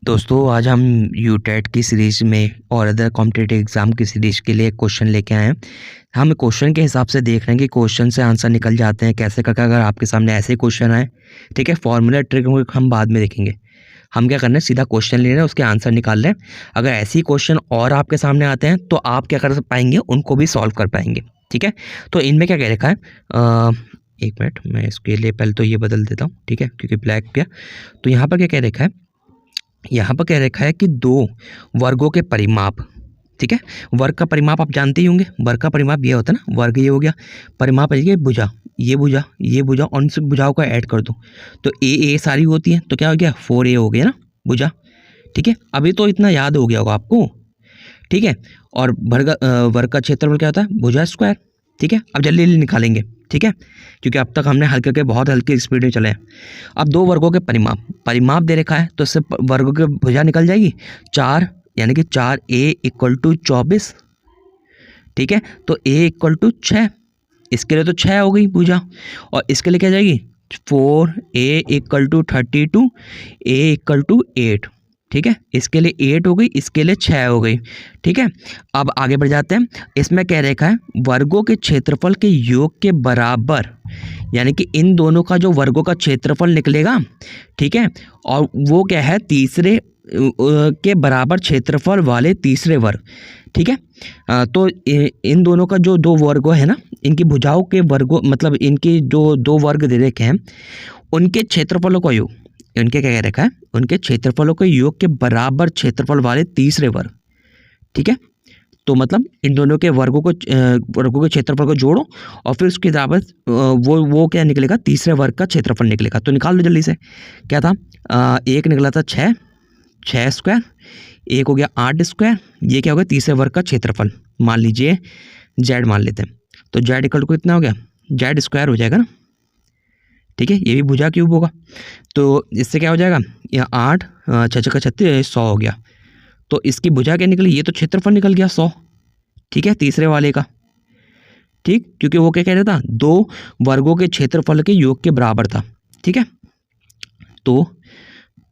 दोस्तों आज हम यूटेट की सीरीज़ में और अदर कॉम्पिटिटिव एग्ज़ाम की सीरीज़ के लिए एक क्वेश्चन लेके आए हैं। हम क्वेश्चन के हिसाब से देख रहे हैं कि क्वेश्चन से आंसर निकल जाते हैं कैसे करके। अगर आपके सामने ऐसे क्वेश्चन आए, ठीक है, फॉर्मूला ट्रिक हम बाद में देखेंगे। हम क्या करना है, सीधा क्वेश्चन ले रहे हैं, उसके आंसर निकाल रहे हैं। अगर ऐसे ही क्वेश्चन और आपके सामने आते हैं तो आप क्या कर पाएंगे, उनको भी सॉल्व कर पाएंगे। ठीक है, तो इनमें क्या कह रखा है, एक मिनट मैं इसके लिए पहले तो ये बदल देता हूँ, ठीक है, क्योंकि ब्लैक क्या। तो यहाँ पर क्या कह रखा है, यहाँ पर कह रखा है कि दो वर्गों के परिमाप, ठीक है। वर्ग का परिमाप आप जानते ही होंगे, वर्ग का परिमाप ये होता है ना, वर्ग ये हो गया, परिमाप है ये भुजा, ये भुजा, ये भुजा, और उन सब भुजाओं का ऐड कर दो तो ए सारी होती है, तो क्या हो गया 4a हो गया ना भुजा। ठीक है, अभी तो इतना याद हो गया होगा आपको, ठीक है। और वर्ग का क्षेत्रफल क्या होता है, भुजा स्क्वायर। ठीक है, अब जल्दी जल्दी निकालेंगे, ठीक है, क्योंकि अब तक हमने हल्के के बहुत हल्की स्पीड में चले हैं। अब दो वर्गों के परिमाप दे रखा है, तो इससे वर्गों की भुजा निकल जाएगी 4, यानी कि 4a = 24। ठीक है, तो a = 6, इसके लिए तो 6 हो गई भुजा, और इसके लिए क्या जाएगी 4a = 32, a = 8। ठीक है, इसके लिए 8 हो गई, इसके लिए 6 हो गई। ठीक है, अब आगे बढ़ जाते हैं। इसमें क्या रखा है, वर्गों के क्षेत्रफल के योग के बराबर, यानी कि इन दोनों का जो वर्गों का क्षेत्रफल निकलेगा, ठीक है, और वो क्या है, तीसरे के बराबर क्षेत्रफल वाले तीसरे वर्ग। ठीक है, तो इन दोनों का जो दो वर्गों है ना, इनकी भुजाओं के वर्गों, मतलब इनकी जो दो वर्ग दे रखे हैं, उनके क्षेत्रफलों का योग, उनके क्या कह रखा है, उनके क्षेत्रफलों के योग के बराबर क्षेत्रफल वाले तीसरे वर्ग। ठीक है, तो मतलब इन दोनों के वर्गों के क्षेत्रफल को जोड़ो और फिर उसके बराबर वो क्या निकलेगा, तीसरे वर्ग का क्षेत्रफल निकलेगा। तो निकाल लो जल्दी से। क्या था, एक निकला था 6 स्क्वायर, एक हो गया 8 स्क्वायर, ये क्या हो गया, तीसरे वर्ग का क्षेत्रफल। मान लीजिए जेड मान लेते हैं, तो जेड इक्वल टू कितना हो गया, जेड स्क्वायर हो जाएगा ना। ठीक है, ये भी भुजा क्यूब होगा, तो इससे क्या हो जाएगा, यहाँ 8 6 का 36 100 हो गया। तो इसकी भुजा क्या निकली, ये तो क्षेत्रफल निकल गया 100। ठीक है, तीसरे वाले का, ठीक, क्योंकि वो क्या कह रहा था, दो वर्गों के क्षेत्रफल के योग के बराबर था। ठीक है, तो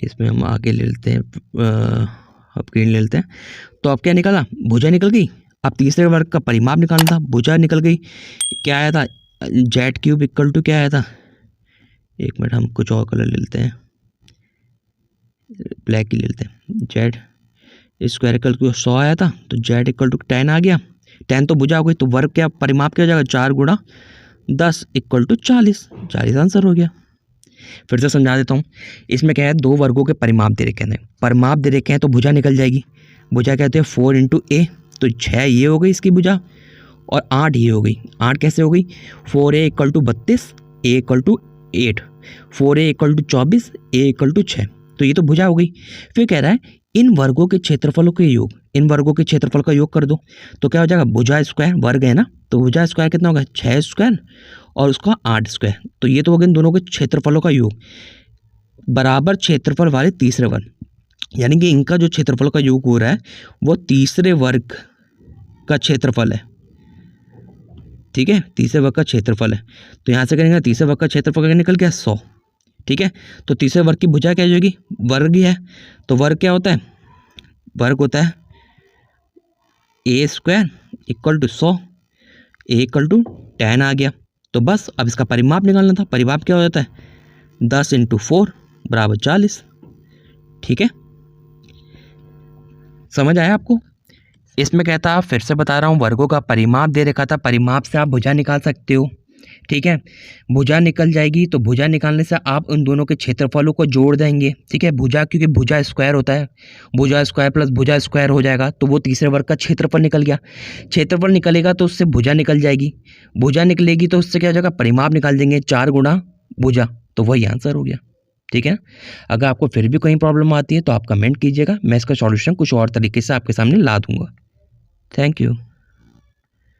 इसमें हम आगे ले लेते हैं, अब ग्रीन ले लेते हैं। तो अब क्या निकला, भुजा निकल गई। अब तीसरे वर्ग का परिमाप निकालना था, भुजा निकल गई। क्या आया था, जेड क्यूब इक्वल टू क्या आया था, एक मिनट हम कुछ और कलर ले लेते हैं, ब्लैक ही ले लेते हैं। जेड स्क्वायर इक्वल टू 100 आया था, तो जेड इक्वल टू 10 आ गया। 10 तो भुजा हो गई, तो वर्ग क्या परिमाप क्या हो जाएगा, 4 × 10 = 40। 40 आंसर हो गया। फिर से समझा देता हूँ। इसमें क्या है, दो वर्गों के परिमाप दे रखे हैं, परिमाप दे रखे हैं, तो भुजा निकल जाएगी। भुजा कहते हैं 4 × a, तो 6 ये हो गई इसकी भुजा, और 8 ये हो गई। 8 कैसे हो गई, 4a = 32, a = 8, 4a = 24, a = 6, तो ये तो भुजा हो गई। फिर कह रहा है इन वर्गों के क्षेत्रफलों के योग, इन वर्गों के क्षेत्रफल का योग कर दो, तो क्या हो जाएगा, भुजा स्क्वायर, वर्ग है ना, तो भुजा स्क्वायर कितना होगा, 6 स्क्वायर और उसका 8 स्क्वायर, तो ये तो हो गया इन दोनों के क्षेत्रफलों का योग बराबर क्षेत्रफल वाले तीसरे वर्ग, यानी कि इनका जो क्षेत्रफल का योग हो रहा है वो तीसरे वर्ग का क्षेत्रफल है। ठीक है, तीसरे वर्ग का क्षेत्रफल है, तो यहाँ से करेंगे तीसरे वर्ग का क्षेत्रफल निकल गया 100। ठीक है, तो तीसरे वर्ग की भुजा क्या हो जाएगी, वर्ग ही है, तो वर्ग क्या होता है, वर्ग होता है a² = 100, a = 10 आ गया। तो बस अब इसका परिमाप निकालना था, परिमाप क्या हो जाता है, 10 × 4 = 40। ठीक है, समझ आया आपको। इसमें कहता, फिर से बता रहा हूँ, वर्गों का परिमाप दे रखा था, परिमाप से आप भुजा निकाल सकते हो। ठीक है, भुजा निकल जाएगी, तो भुजा निकालने से आप उन दोनों के क्षेत्रफलों को जोड़ देंगे। ठीक है, भुजा, क्योंकि भुजा स्क्वायर होता है, भुजा स्क्वायर प्लस भुजा स्क्वायर हो जाएगा, तो वो तीसरे वर्ग का क्षेत्रफल निकल गया। क्षेत्रफल निकलेगा तो उससे भुजा निकल जाएगी, भुजा निकलेगी तो उससे क्या हो जाएगा, परिमाप निकाल देंगे, 4 × भुजा, तो वही आंसर हो गया। ठीक है, अगर आपको फिर भी कोई प्रॉब्लम आती है तो आप कमेंट कीजिएगा, मैं इसका सॉल्यूशन कुछ और तरीके से आपके सामने ला दूंगा। Thank you.